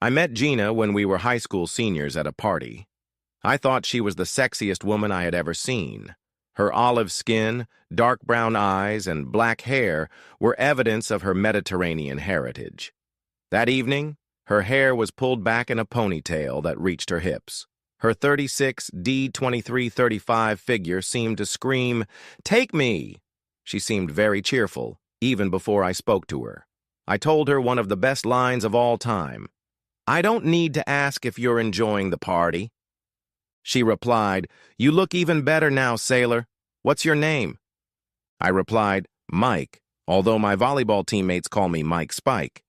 I met Gina when we were high school seniors at a party. I thought she was the sexiest woman I had ever seen. Her olive skin, dark brown eyes, and black hair were evidence of her Mediterranean heritage. That evening, her hair was pulled back in a ponytail that reached her hips. Her 36 D2335 figure seemed to scream, "Take me!" She seemed very cheerful, even before I spoke to her. I told her one of the best lines of all time. "I don't need to ask if you're enjoying the party." She replied, "You look even better now, sailor. What's your name?" I replied, "Mike, although my volleyball teammates call me Mike Spike."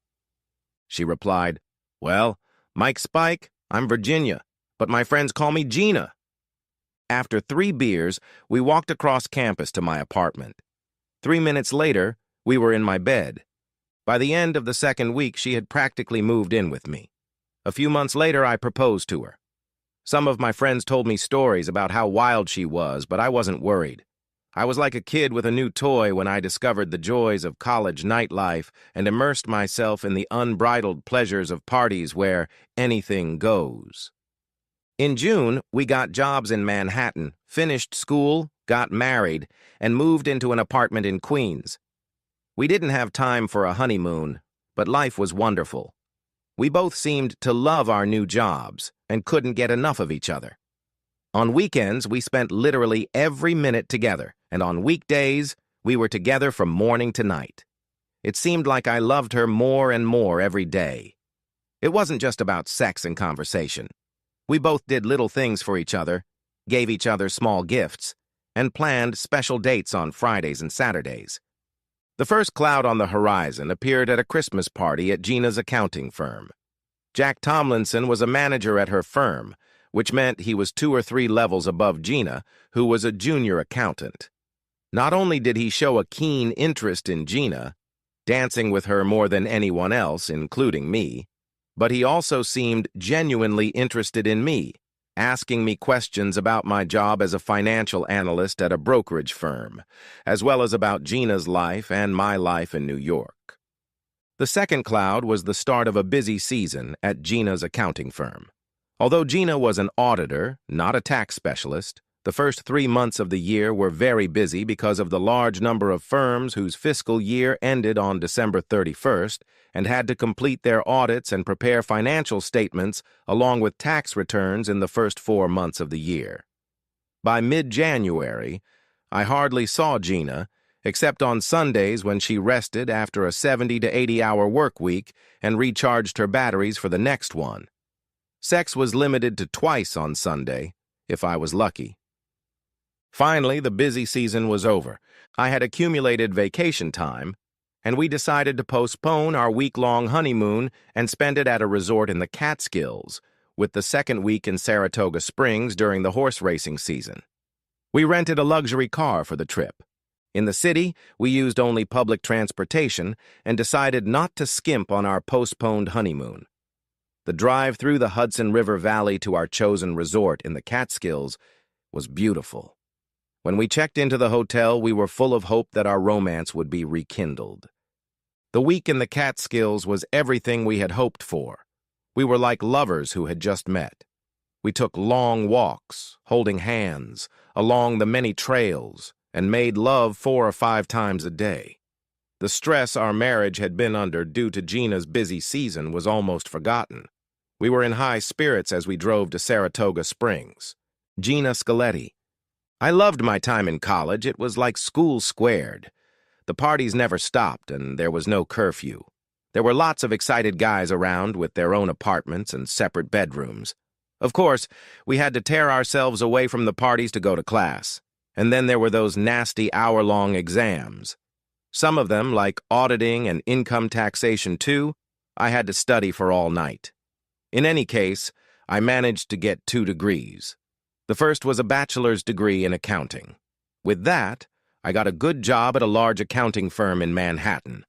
She replied, "Well, Mike Spike, I'm Virginia, but my friends call me Gina." After 3 beers, we walked across campus to my apartment. 3 minutes later, we were in my bed. By the end of the second week, she had practically moved in with me. A few months later, I proposed to her. Some of my friends told me stories about how wild she was, but I wasn't worried. I was like a kid with a new toy when I discovered the joys of college nightlife and immersed myself in the unbridled pleasures of parties where anything goes. In June, we got jobs in Manhattan, finished school, got married, and moved into an apartment in Queens. We didn't have time for a honeymoon, but life was wonderful. We both seemed to love our new jobs and couldn't get enough of each other. On weekends, we spent literally every minute together, and on weekdays, we were together from morning to night. It seemed like I loved her more and more every day. It wasn't just about sex and conversation. We both did little things for each other, gave each other small gifts, and planned special dates on Fridays and Saturdays. The first cloud on the horizon appeared at a Christmas party at Gina's accounting firm. Jack Tomlinson was a manager at her firm, which meant he was 2 or 3 levels above Gina, who was a junior accountant. Not only did he show a keen interest in Gina, dancing with her more than anyone else, including me, but he also seemed genuinely interested in me, asking me questions about my job as a financial analyst at a brokerage firm, as well as about Gina's life and my life in New York. The second cloud was the start of a busy season at Gina's accounting firm. Although Gina was an auditor, not a tax specialist, the first 3 months of the year were very busy because of the large number of firms whose fiscal year ended on December 31st and had to complete their audits and prepare financial statements along with tax returns in the first 4 months of the year. By mid-January, I hardly saw Gina, except on Sundays when she rested after a 70 to 80-hour work week and recharged her batteries for the next one. Sex was limited to twice on Sunday, if I was lucky. Finally, the busy season was over. I had accumulated vacation time, and we decided to postpone our week-long honeymoon and spend it at a resort in the Catskills, with the second week in Saratoga Springs during the horse racing season. We rented a luxury car for the trip. In the city, we used only public transportation and decided not to skimp on our postponed honeymoon. The drive through the Hudson River Valley to our chosen resort in the Catskills was beautiful. When we checked into the hotel, we were full of hope that our romance would be rekindled. The week in the Catskills was everything we had hoped for. We were like lovers who had just met. We took long walks, holding hands, along the many trails, and made love 4 or 5 times a day. The stress our marriage had been under due to Gina's busy season was almost forgotten. We were in high spirits as we drove to Saratoga Springs. Gina Scaletti. I loved my time in college. It was like school squared. The parties never stopped, and there was no curfew. There were lots of excited guys around with their own apartments and separate bedrooms. Of course, we had to tear ourselves away from the parties to go to class. And then there were those nasty hour-long exams. Some of them, like auditing and income taxation too, I had to study for all night. In any case, I managed to get 2 degrees. The first was a bachelor's degree in accounting. With that, I got a good job at a large accounting firm in Manhattan.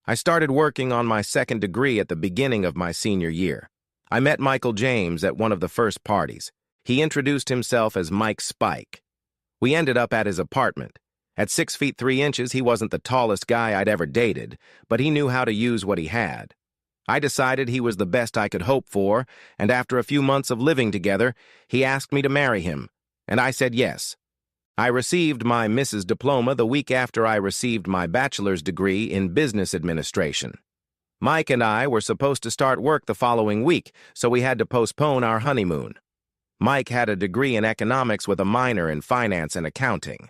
I started working on my second degree at the beginning of my senior year. I met Michael James at one of the first parties. He introduced himself as Mike Spike. We ended up at his apartment. At 6 feet 3 inches, he wasn't the tallest guy I'd ever dated, but he knew how to use what he had. I decided he was the best I could hope for, and after a few months of living together, he asked me to marry him, and I said yes. I received my Mrs. diploma the week after I received my bachelor's degree in business administration. Mike and I were supposed to start work the following week, so we had to postpone our honeymoon. Mike had a degree in economics with a minor in finance and accounting.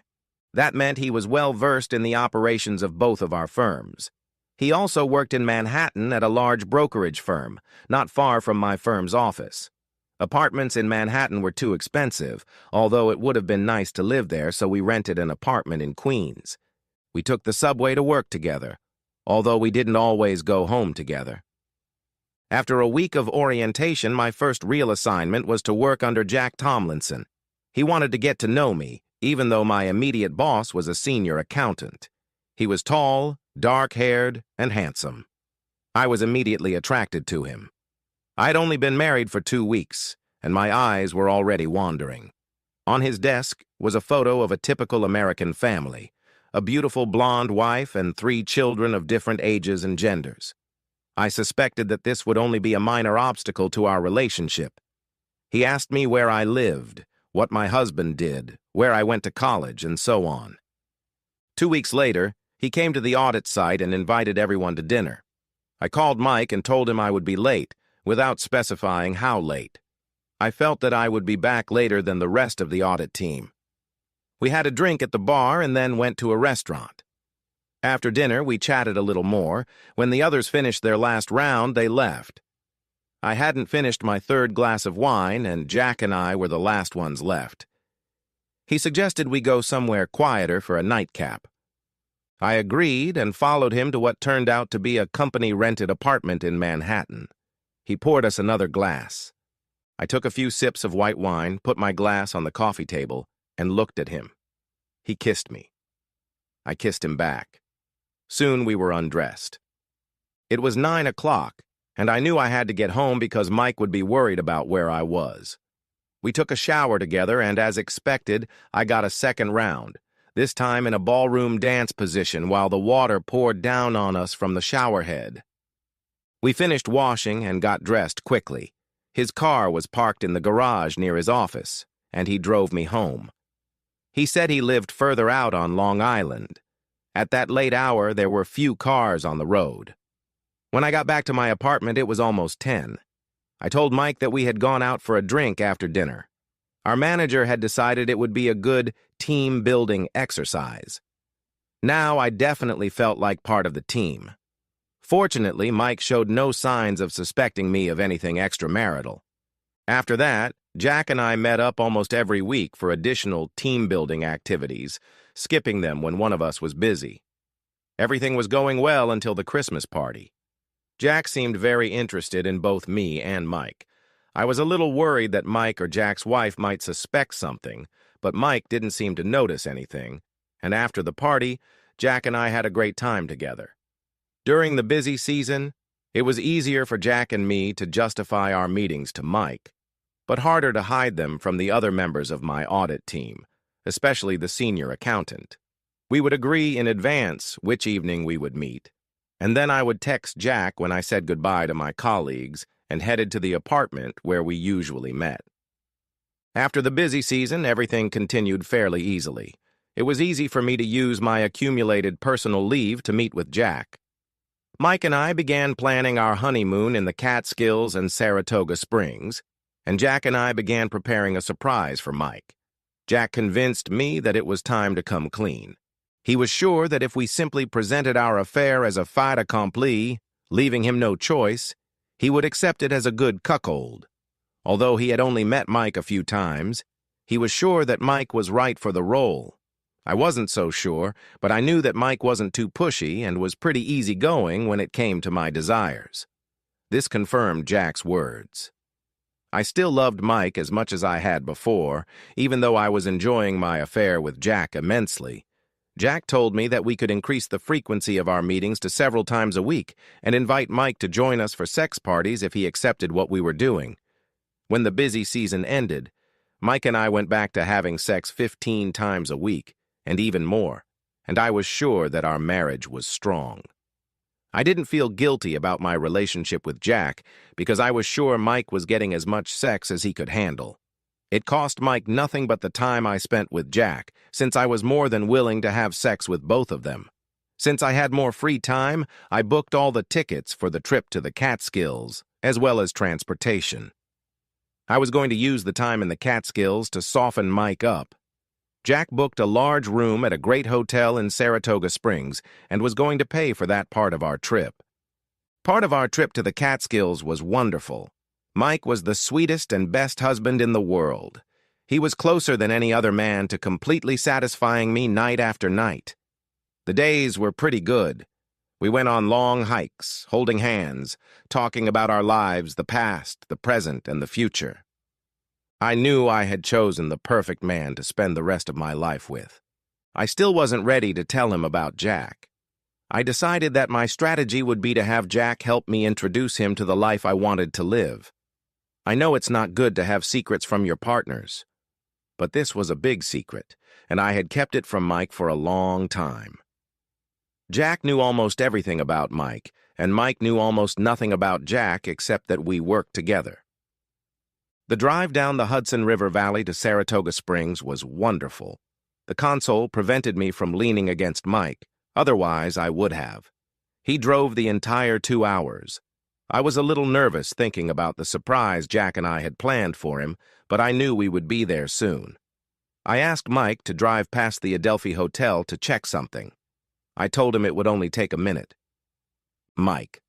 That meant he was well versed in the operations of both of our firms. He also worked in Manhattan at a large brokerage firm, not far from my firm's office. Apartments in Manhattan were too expensive, although it would have been nice to live there, so we rented an apartment in Queens. We took the subway to work together, although we didn't always go home together. After a week of orientation, my first real assignment was to work under Jack Tomlinson. He wanted to get to know me, even though my immediate boss was a senior accountant. He was tall, dark-haired, and handsome. I was immediately attracted to him. I'd only been married for 2 weeks, and my eyes were already wandering. On his desk was a photo of a typical American family, a beautiful blonde wife and 3 children of different ages and genders. I suspected that this would only be a minor obstacle to our relationship. He asked me where I lived, what my husband did, where I went to college, and so on. 2 weeks later, he came to the audit site and invited everyone to dinner. I called Mike and told him I would be late, without specifying how late. I felt that I would be back later than the rest of the audit team. We had a drink at the bar and then went to a restaurant. After dinner, we chatted a little more. When the others finished their last round, they left. I hadn't finished my 3rd glass of wine, and Jack and I were the last ones left. He suggested we go somewhere quieter for a nightcap. I agreed and followed him to what turned out to be a company-rented apartment in Manhattan. He poured us another glass. I took a few sips of white wine, put my glass on the coffee table, and looked at him. He kissed me. I kissed him back. Soon we were undressed. It was 9 o'clock, and I knew I had to get home because Mike would be worried about where I was. We took a shower together, and as expected, I got a second round, this time in a ballroom dance position while the water poured down on us from the shower head. We finished washing and got dressed quickly. His car was parked in the garage near his office, and he drove me home. He said he lived further out on Long Island. At that late hour, there were few cars on the road. When I got back to my apartment, it was almost 10. I told Mike that we had gone out for a drink after dinner. Our manager had decided it would be a good team-building exercise. Now I definitely felt like part of the team. Fortunately, Mike showed no signs of suspecting me of anything extramarital. After that, Jack and I met up almost every week for additional team-building activities, skipping them when one of us was busy. Everything was going well until the Christmas party. Jack seemed very interested in both me and Mike. I was a little worried that Mike or Jack's wife might suspect something, but Mike didn't seem to notice anything, and after the party, Jack and I had a great time together. During the busy season, it was easier for Jack and me to justify our meetings to Mike, but harder to hide them from the other members of my audit team, especially the senior accountant. We would agree in advance which evening we would meet, and then I would text Jack when I said goodbye to my colleagues and headed to the apartment where we usually met. After the busy season, everything continued fairly easily. It was easy for me to use my accumulated personal leave to meet with Jack. Mike and I began planning our honeymoon in the Catskills and Saratoga Springs, and Jack and I began preparing a surprise for Mike. Jack convinced me that it was time to come clean. He was sure that if we simply presented our affair as a fait accompli, leaving him no choice, he would accept it as a good cuckold. Although he had only met Mike a few times, he was sure that Mike was right for the role. I wasn't so sure, but I knew that Mike wasn't too pushy and was pretty easygoing when it came to my desires. This confirmed Jack's words. I still loved Mike as much as I had before, even though I was enjoying my affair with Jack immensely. Jack told me that we could increase the frequency of our meetings to several times a week and invite Mike to join us for sex parties if he accepted what we were doing. When the busy season ended, Mike and I went back to having sex 15 times a week, and even more, and I was sure that our marriage was strong. I didn't feel guilty about my relationship with Jack because I was sure Mike was getting as much sex as he could handle. It cost Mike nothing but the time I spent with Jack, since I was more than willing to have sex with both of them. Since I had more free time, I booked all the tickets for the trip to the Catskills, as well as transportation. I was going to use the time in the Catskills to soften Mike up. Jack booked a large room at a great hotel in Saratoga Springs and was going to pay for that part of our trip. Part of our trip to the Catskills was wonderful. Mike was the sweetest and best husband in the world. He was closer than any other man to completely satisfying me night after night. The days were pretty good. We went on long hikes, holding hands, talking about our lives, the past, the present, and the future. I knew I had chosen the perfect man to spend the rest of my life with. I still wasn't ready to tell him about Jack. I decided that my strategy would be to have Jack help me introduce him to the life I wanted to live. I know it's not good to have secrets from your partners, but this was a big secret, and I had kept it from Mike for a long time. Jack knew almost everything about Mike, and Mike knew almost nothing about Jack except that we worked together. The drive down the Hudson River Valley to Saratoga Springs was wonderful. The console prevented me from leaning against Mike, otherwise I would have. He drove the entire 2 hours. I was a little nervous thinking about the surprise Jack and I had planned for him, but I knew we would be there soon. I asked Mike to drive past the Adelphi Hotel to check something. I told him it would only take a minute. Mike.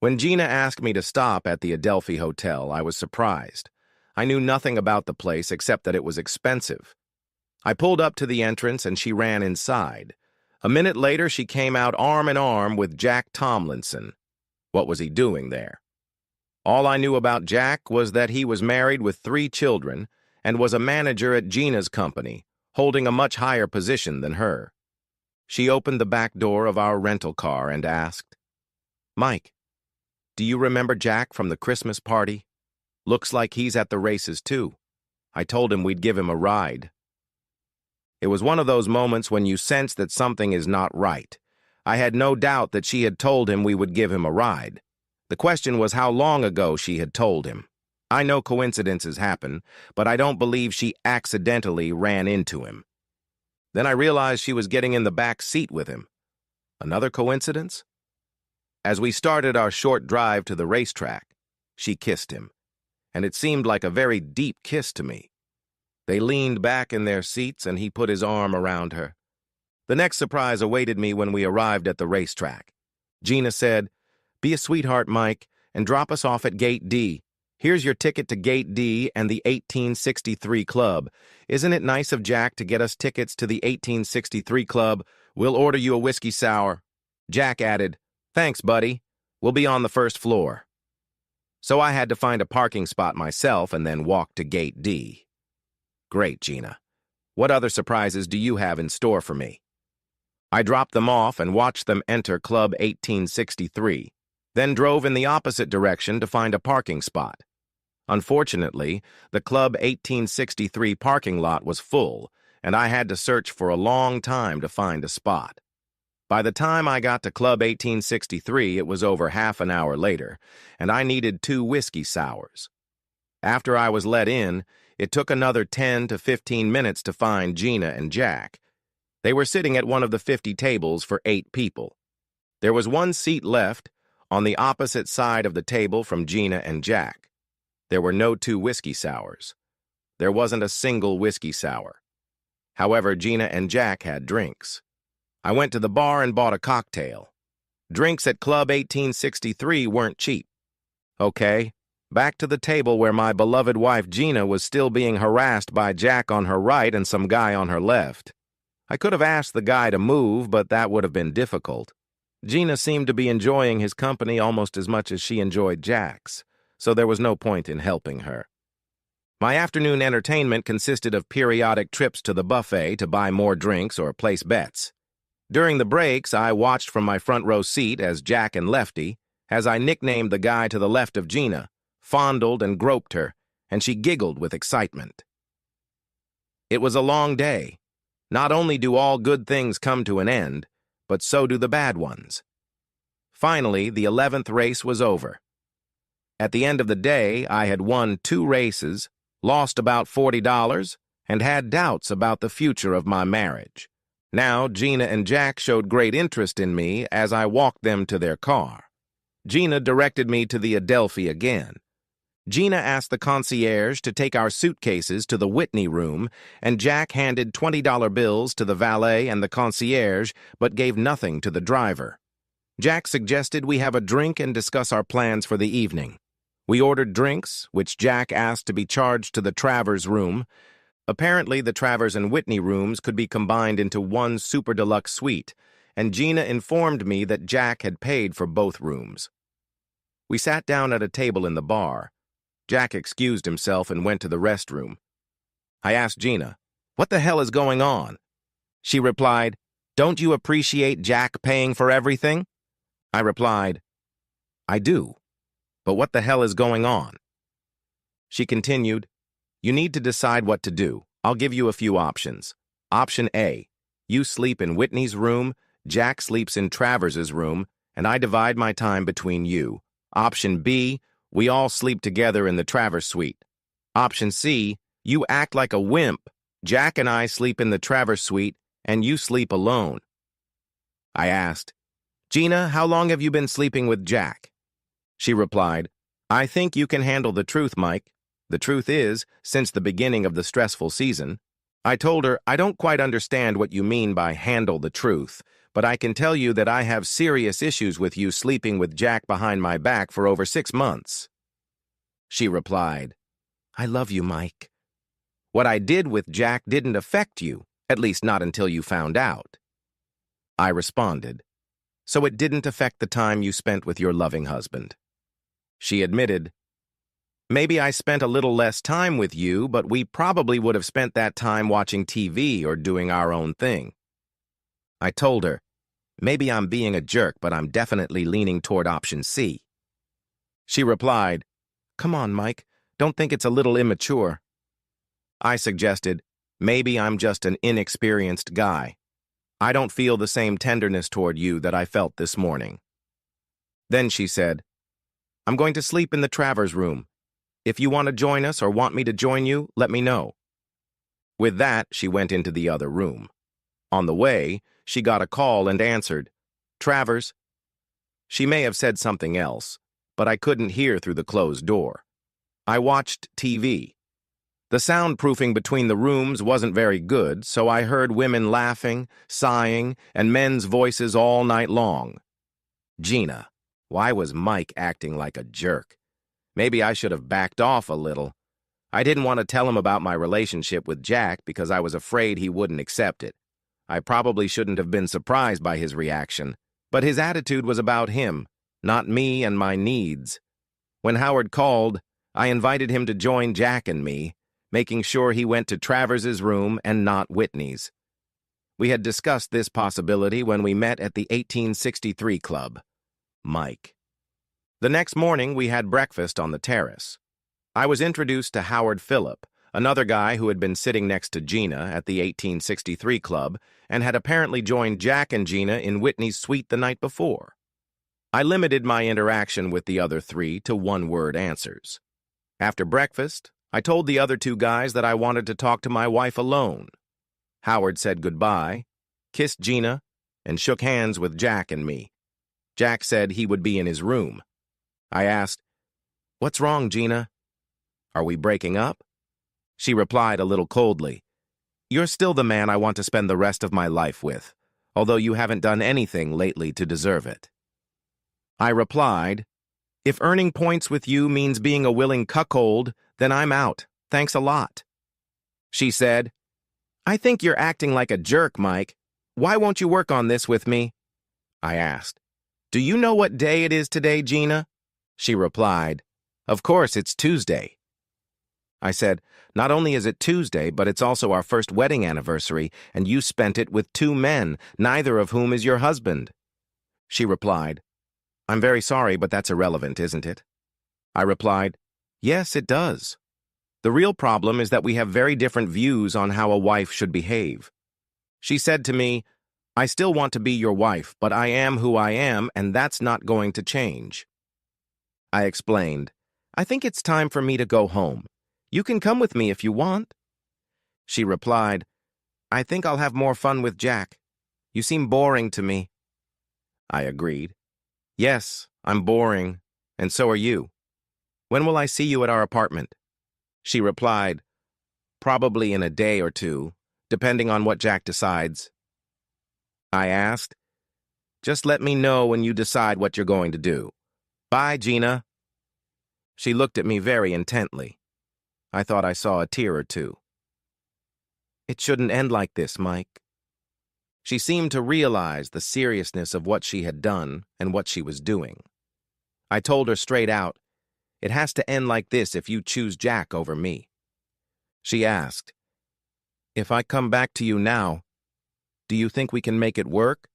When Gina asked me to stop at the Adelphi Hotel, I was surprised. I knew nothing about the place except that it was expensive. I pulled up to the entrance and she ran inside. A minute later, she came out arm in arm with Jack Tomlinson. What was he doing there? All I knew about Jack was that he was married with 3 children and was a manager at Gina's company, holding a much higher position than her. She opened the back door of our rental car and asked, "Mike, do you remember Jack from the Christmas party? Looks like he's at the races too. I told him we'd give him a ride." It was one of those moments when you sense that something is not right. I had no doubt that she had told him we would give him a ride. The question was how long ago she had told him. I know coincidences happen, but I don't believe she accidentally ran into him. Then I realized she was getting in the back seat with him. Another coincidence? As we started our short drive to the racetrack, she kissed him, and it seemed like a very deep kiss to me. They leaned back in their seats and he put his arm around her. The next surprise awaited me when we arrived at the racetrack. Gina said, "Be a sweetheart, Mike, and drop us off at Gate D. Here's your ticket to Gate D and the 1863 Club. Isn't it nice of Jack to get us tickets to the 1863 Club? We'll order you a whiskey sour." Jack added, "Thanks, buddy. We'll be on the first floor." So I had to find a parking spot myself and then walk to Gate D. Great, Gina. What other surprises do you have in store for me? I dropped them off and watched them enter Club 1863, then drove in the opposite direction to find a parking spot. Unfortunately, the Club 1863 parking lot was full, and I had to search for a long time to find a spot. By the time I got to Club 1863, it was over half an hour later, and I needed 2 whiskey sours. After I was let in, it took another 10 to 15 minutes to find Gina and Jack. They were sitting at one of the 50 tables for 8 people. There was 1 seat left on the opposite side of the table from Gina and Jack. There were no 2 whiskey sours. There wasn't a single whiskey sour. However, Gina and Jack had drinks. I went to the bar and bought a cocktail. Drinks at Club 1863 weren't cheap. Okay, back to the table where my beloved wife Gina was still being harassed by Jack on her right and some guy on her left. I could have asked the guy to move, but that would have been difficult. Gina seemed to be enjoying his company almost as much as she enjoyed Jack's, so there was no point in helping her. My afternoon entertainment consisted of periodic trips to the buffet to buy more drinks or place bets. During the breaks, I watched from my front row seat as Jack and Lefty, as I nicknamed the guy to the left of Gina, fondled and groped her, and she giggled with excitement. It was a long day. Not only do all good things come to an end, but so do the bad ones. Finally, the 11th race was over. At the end of the day, I had won 2 races, lost about $40, and had doubts about the future of my marriage. Now, Gina and Jack showed great interest in me as I walked them to their car. Gina directed me to the Adelphi again. Gina asked the concierge to take our suitcases to the Whitney room, and Jack handed $20 bills to the valet and the concierge, but gave nothing to the driver. Jack suggested we have a drink and discuss our plans for the evening. We ordered drinks, which Jack asked to be charged to the Travers room. Apparently, the Travers and Whitney rooms could be combined into one super deluxe suite, and Gina informed me that Jack had paid for both rooms. We sat down at a table in the bar. Jack excused himself and went to the restroom. I asked Gina, "What the hell is going on?" She replied, "Don't you appreciate Jack paying for everything?" I replied, "I do, but what the hell is going on?" She continued, "You need to decide what to do. I'll give you a few options. Option A, you sleep in Whitney's room, Jack sleeps in Travers's room, and I divide my time between you. Option B, we all sleep together in the Travers suite. Option C, you act like a wimp. Jack and I sleep in the Travers suite, and you sleep alone." I asked, "Gina, how long have you been sleeping with Jack?" She replied, "I think you can handle the truth, Mike. The truth is, since the beginning of the stressful season." I told her, "I don't quite understand what you mean by handle the truth, but I can tell you that I have serious issues with you sleeping with Jack behind my back for over 6 months. She replied, "I love you, Mike. What I did with Jack didn't affect you, at least not until you found out." I responded, "So it didn't affect the time you spent with your loving husband." She admitted, "Maybe I spent a little less time with you, but we probably would have spent that time watching TV or doing our own thing." I told her, "Maybe I'm being a jerk, but I'm definitely leaning toward option C." She replied, "Come on, Mike, don't think it's a little immature." I suggested, "Maybe I'm just an inexperienced guy. I don't feel the same tenderness toward you that I felt this morning." Then she said, "I'm going to sleep in the Travers room. If you want to join us or want me to join you, let me know." With that, she went into the other room. On the way, she got a call and answered, "Travers." She may have said something else, but I couldn't hear through the closed door. I watched TV. The soundproofing between the rooms wasn't very good, so I heard women laughing, sighing, and men's voices all night long. Gina, why was Mike acting like a jerk? Maybe I should have backed off a little. I didn't want to tell him about my relationship with Jack because I was afraid he wouldn't accept it. I probably shouldn't have been surprised by his reaction, but his attitude was about him, not me and my needs. When Howard called, I invited him to join Jack and me, making sure he went to Travers's room and not Whitney's. We had discussed this possibility when we met at the 1863 Club. Mike. The next morning, we had breakfast on the terrace. I was introduced to Howard Phillip, another guy who had been sitting next to Gina at the 1863 Club and had apparently joined Jack and Gina in Whitney's suite the night before. I limited my interaction with the other 3 to one-word answers. After breakfast, I told the other 2 guys that I wanted to talk to my wife alone. Howard said goodbye, kissed Gina, and shook hands with Jack and me. Jack said he would be in his room. I asked, "What's wrong, Gina? Are we breaking up?" She replied a little coldly, "You're still the man I want to spend the rest of my life with, although you haven't done anything lately to deserve it." I replied, "If earning points with you means being a willing cuckold, then I'm out. Thanks a lot." She said, "I think you're acting like a jerk, Mike. Why won't you work on this with me?" I asked, "Do you know what day it is today, Gina?" She replied, "Of course, it's Tuesday." I said, "Not only is it Tuesday, but it's also our first wedding anniversary, and you spent it with 2 men, neither of whom is your husband." She replied, "I'm very sorry, but that's irrelevant, isn't it?" I replied, "Yes, it does. The real problem is that we have very different views on how a wife should behave." She said to me, I still want to be your wife, but I am who I am, and that's not going to change. I explained, I think it's time for me to go home. You can come with me if you want. She replied, I think I'll have more fun with Jack. You seem boring to me. I agreed. Yes, I'm boring, and so are you. When will I see you at our apartment? She replied, probably in a day or two, depending on what Jack decides. I asked, just let me know when you decide what you're going to do. Bye, Gina. She looked at me very intently. I thought I saw a tear or two. It shouldn't end like this, Mike. She seemed to realize the seriousness of what she had done and what she was doing. I told her straight out, it has to end like this if you choose Jack over me. She asked, if I come back to you now, do you think we can make it work?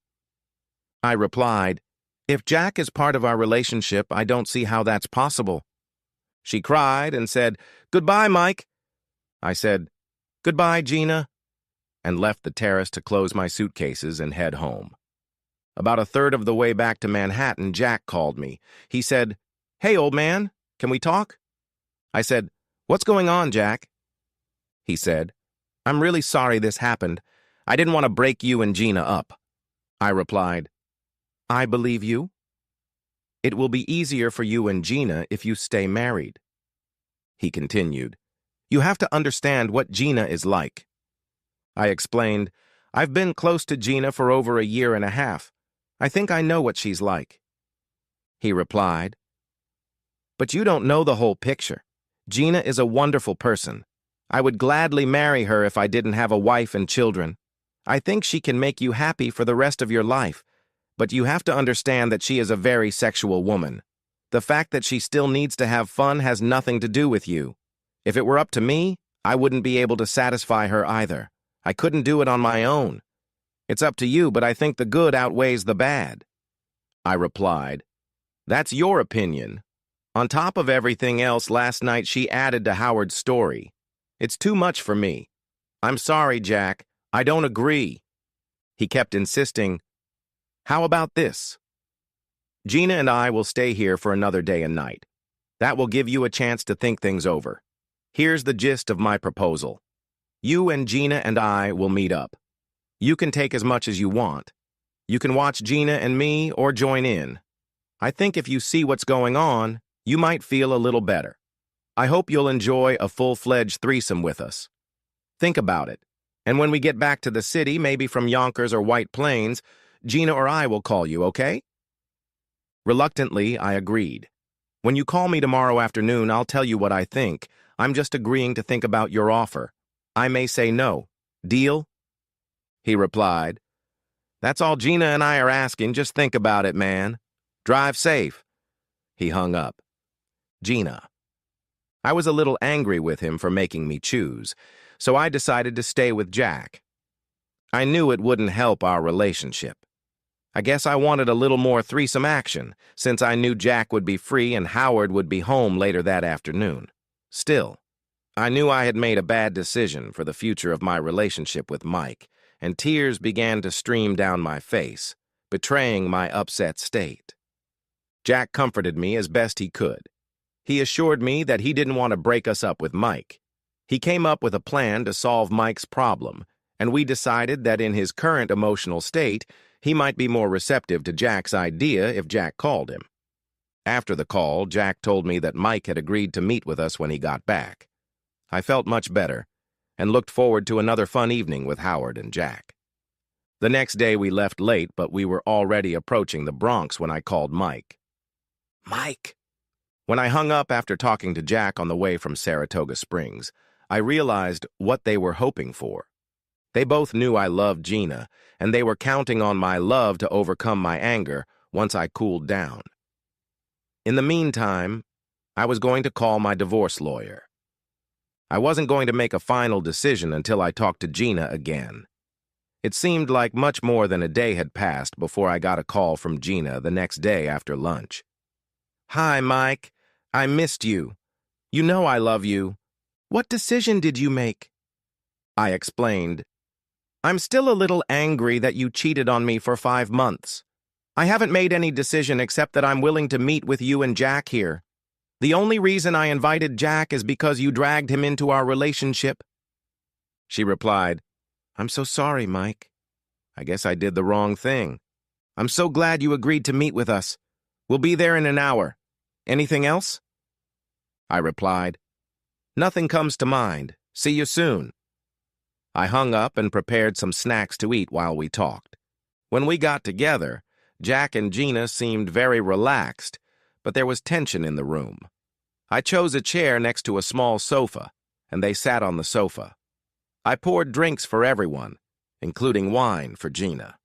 I replied, if Jack is part of our relationship, I don't see how that's possible. She cried and said, goodbye, Mike. I said, goodbye, Gina, and left the terrace to close my suitcases and head home. About a third of the way back to Manhattan, Jack called me. He said, hey, old man, can we talk? I said, what's going on, Jack? He said, I'm really sorry this happened. I didn't want to break you and Gina up. I replied, I believe you. It will be easier for you and Gina if you stay married. He continued, you have to understand what Gina is like. I explained, I've been close to Gina for over 1.5 years. I think I know what she's like. He replied, but you don't know the whole picture. Gina is a wonderful person. I would gladly marry her if I didn't have a wife and children. I think she can make you happy for the rest of your life, but you have to understand that she is a very sexual woman. The fact that she still needs to have fun has nothing to do with you. If it were up to me, I wouldn't be able to satisfy her either. I couldn't do it on my own. It's up to you, but I think the good outweighs the bad. I replied, that's your opinion. On top of everything else, last night she added to Howard's story. It's too much for me. I'm sorry, Jack. I don't agree. He kept insisting, how about this? Gina and I will stay here for another day and night. That will give you a chance to think things over. Here's the gist of my proposal. You and Gina and I will meet up. You can take as much as you want. You can watch Gina and me or join in. I think if you see what's going on, you might feel a little better. I hope you'll enjoy a full-fledged threesome with us. Think about it. And when we get back to the city, maybe from Yonkers or White Plains, Gina or I will call you, okay? Reluctantly, I agreed. When you call me tomorrow afternoon, I'll tell you what I think. I'm just agreeing to think about your offer. I may say no. Deal? He replied, that's all Gina and I are asking. Just think about it, man. Drive safe. He hung up. Gina. I was a little angry with him for making me choose, so I decided to stay with Jack. I knew it wouldn't help our relationship. I guess I wanted a little more threesome action, since I knew Jack would be free and Howard would be home later that afternoon. Still, I knew I had made a bad decision for the future of my relationship with Mike, and tears began to stream down my face, betraying my upset state. Jack comforted me as best he could. He assured me that he didn't want to break us up with Mike. He came up with a plan to solve Mike's problem, and we decided that in his current emotional state, he might be more receptive to Jack's idea if Jack called him. After the call, Jack told me that Mike had agreed to meet with us when he got back. I felt much better, and looked forward to another fun evening with Howard and Jack. The next day we left late, but we were already approaching the Bronx when I called Mike. Mike! When I hung up after talking to Jack on the way from Saratoga Springs, I realized what they were hoping for. They both knew I loved Gina, and they were counting on my love to overcome my anger once I cooled down. In the meantime, I was going to call my divorce lawyer. I wasn't going to make a final decision until I talked to Gina again. It seemed like much more than a day had passed before I got a call from Gina the next day after lunch. Hi, Mike. I missed you. You know I love you. What decision did you make? I explained. I'm still a little angry that you cheated on me for 5 months. I haven't made any decision except that I'm willing to meet with you and Jack here. The only reason I invited Jack is because you dragged him into our relationship." She replied, "I'm so sorry, Mike. I guess I did the wrong thing. I'm so glad you agreed to meet with us. We'll be there in an hour. Anything else?" I replied, "Nothing comes to mind. See you soon." I hung up and prepared some snacks to eat while we talked. When we got together, Jack and Gina seemed very relaxed, but there was tension in the room. I chose a chair next to a small sofa, and they sat on the sofa. I poured drinks for everyone, including wine for Gina.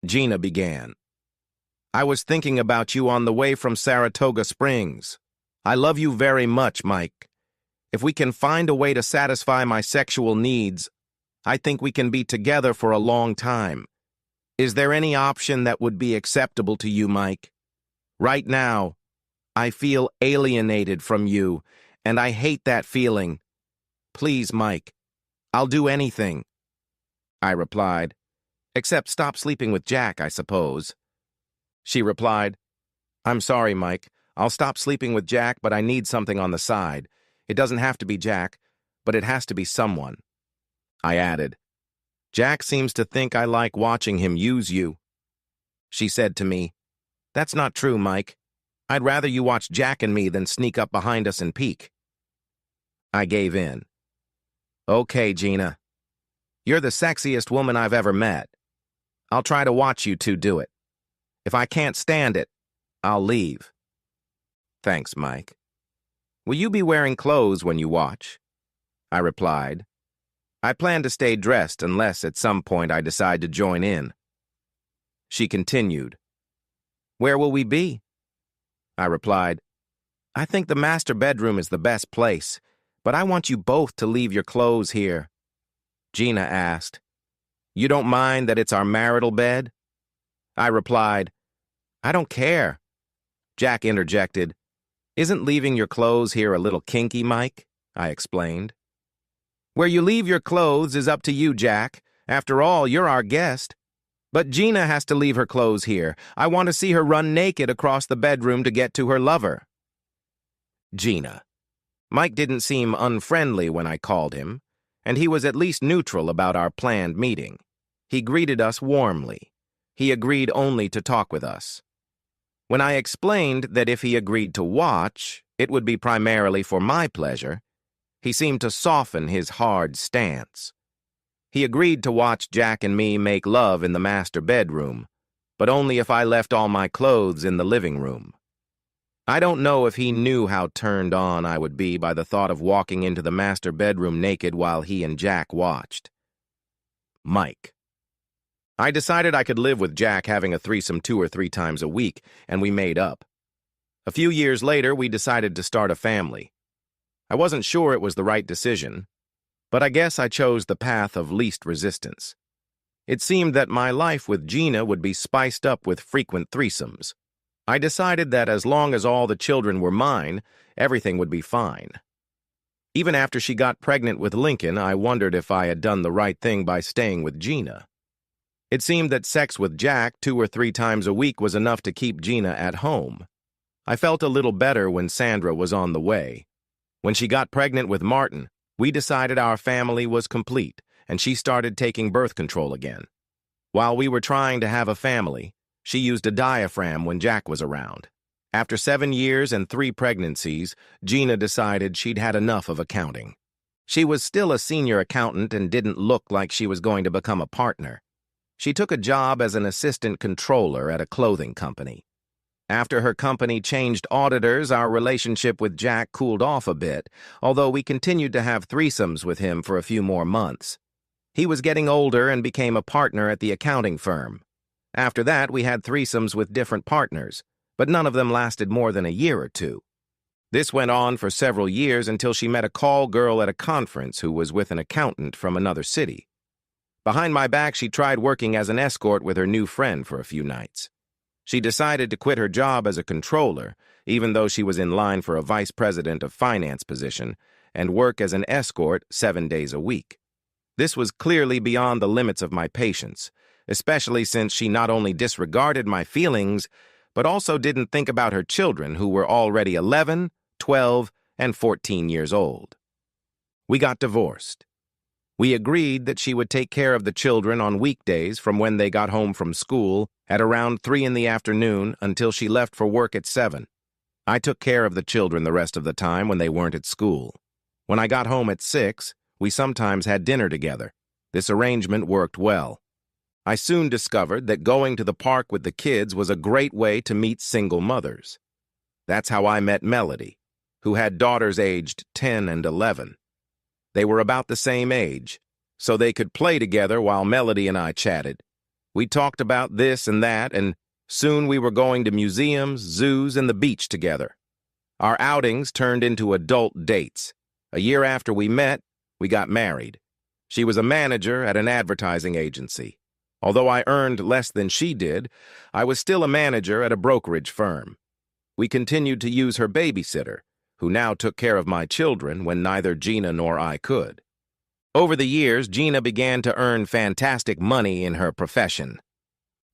Gina began. "I was thinking about you on the way from Saratoga Springs. I love you very much, Mike. If we can find a way to satisfy my sexual needs, I think we can be together for a long time. Is there any option that would be acceptable to you, Mike? Right now, I feel alienated from you, and I hate that feeling. Please, Mike, I'll do anything." I replied, "Except stop sleeping with Jack, I suppose." She replied, "I'm sorry, Mike. I'll stop sleeping with Jack, but I need something on the side. It doesn't have to be Jack, but it has to be someone." I added, "Jack seems to think I like watching him use you." She said to me, "That's not true, Mike. I'd rather you watch Jack and me than sneak up behind us and peek." I gave in. "Okay, Gina. You're the sexiest woman I've ever met. I'll try to watch you two do it. If I can't stand it, I'll leave." "Thanks, Mike. Will you be wearing clothes when you watch?" I replied, "I plan to stay dressed unless at some point I decide to join in." She continued, "Where will we be?" I replied, "I think the master bedroom is the best place, but I want you both to leave your clothes here." Gina asked, "You don't mind that it's our marital bed?" I replied, "I don't care." Jack interjected, "Isn't leaving your clothes here a little kinky, Mike?" I explained. "Where you leave your clothes is up to you, Jack. After all, you're our guest. But Gina has to leave her clothes here. I want to see her run naked across the bedroom to get to her lover." Gina. Mike didn't seem unfriendly when I called him, and he was at least neutral about our planned meeting. He greeted us warmly. He agreed only to talk with us. When I explained that if he agreed to watch, it would be primarily for my pleasure, he seemed to soften his hard stance. He agreed to watch Jack and me make love in the master bedroom, but only if I left all my clothes in the living room. I don't know if he knew how turned on I would be by the thought of walking into the master bedroom naked while he and Jack watched. Mike. I decided I could live with Jack having a threesome 2 or 3 times a week, and we made up. A few years later, we decided to start a family. I wasn't sure it was the right decision, but I guess I chose the path of least resistance. It seemed that my life with Gina would be spiced up with frequent threesomes. I decided that as long as all the children were mine, everything would be fine. Even after she got pregnant with Lincoln, I wondered if I had done the right thing by staying with Gina. It seemed that sex with Jack 2 or 3 times a week was enough to keep Gina at home. I felt a little better when Sandra was on the way. When she got pregnant with Martin, we decided our family was complete, and she started taking birth control again. While we were trying to have a family, she used a diaphragm when Jack was around. After 7 years and 3 pregnancies, Gina decided she'd had enough of accounting. She was still a senior accountant and didn't look like she was going to become a partner. She took a job as an assistant controller at a clothing company. After her company changed auditors, our relationship with Jack cooled off a bit, although we continued to have threesomes with him for a few more months. He was getting older and became a partner at the accounting firm. After that, we had threesomes with different partners, but none of them lasted more than a year or 2. This went on for several years until she met a call girl at a conference who was with an accountant from another city. Behind my back, she tried working as an escort with her new friend for a few nights. She decided to quit her job as a controller, even though she was in line for a vice president of finance position, and work as an escort 7 days a week. This was clearly beyond the limits of my patience, especially since she not only disregarded my feelings, but also didn't think about her children who were already 11, 12, and 14 years old. We got divorced. We agreed that she would take care of the children on weekdays from when they got home from school at around 3 in the afternoon until she left for work at 7. I took care of the children the rest of the time when they weren't at school. When I got home at 6, we sometimes had dinner together. This arrangement worked well. I soon discovered that going to the park with the kids was a great way to meet single mothers. That's how I met Melody, who had daughters aged 10 and 11. They were about the same age, so they could play together while Melody and I chatted. We talked about this and that, and soon we were going to museums, zoos, and the beach together. Our outings turned into adult dates. A year after we met, we got married. She was a manager at an advertising agency. Although I earned less than she did, I was still a manager at a brokerage firm. We continued to use her babysitter, who now took care of my children when neither Gina nor I could. Over the years, Gina began to earn fantastic money in her profession.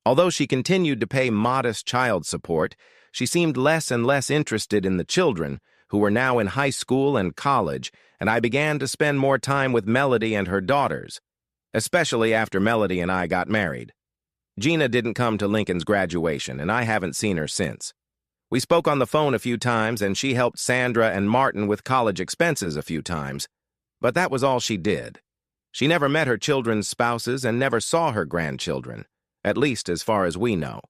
Although she continued to pay modest child support, she seemed less and less interested in the children, who were now in high school and college, and I began to spend more time with Melody and her daughters, especially after Melody and I got married. Gina didn't come to Lincoln's graduation, and I haven't seen her since. We spoke on the phone a few times, and she helped Sandra and Martin with college expenses a few times, but that was all she did. She never met her children's spouses and never saw her grandchildren, at least as far as we know.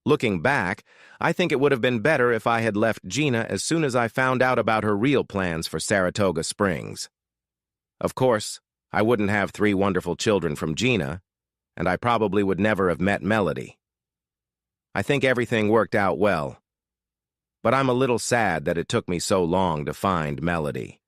Looking back, I think it would have been better if I had left Gina as soon as I found out about her real plans for Saratoga Springs. Of course, I wouldn't have 3 wonderful children from Gina, and I probably would never have met Melody. I think everything worked out well, but I'm a little sad that it took me so long to find Melody.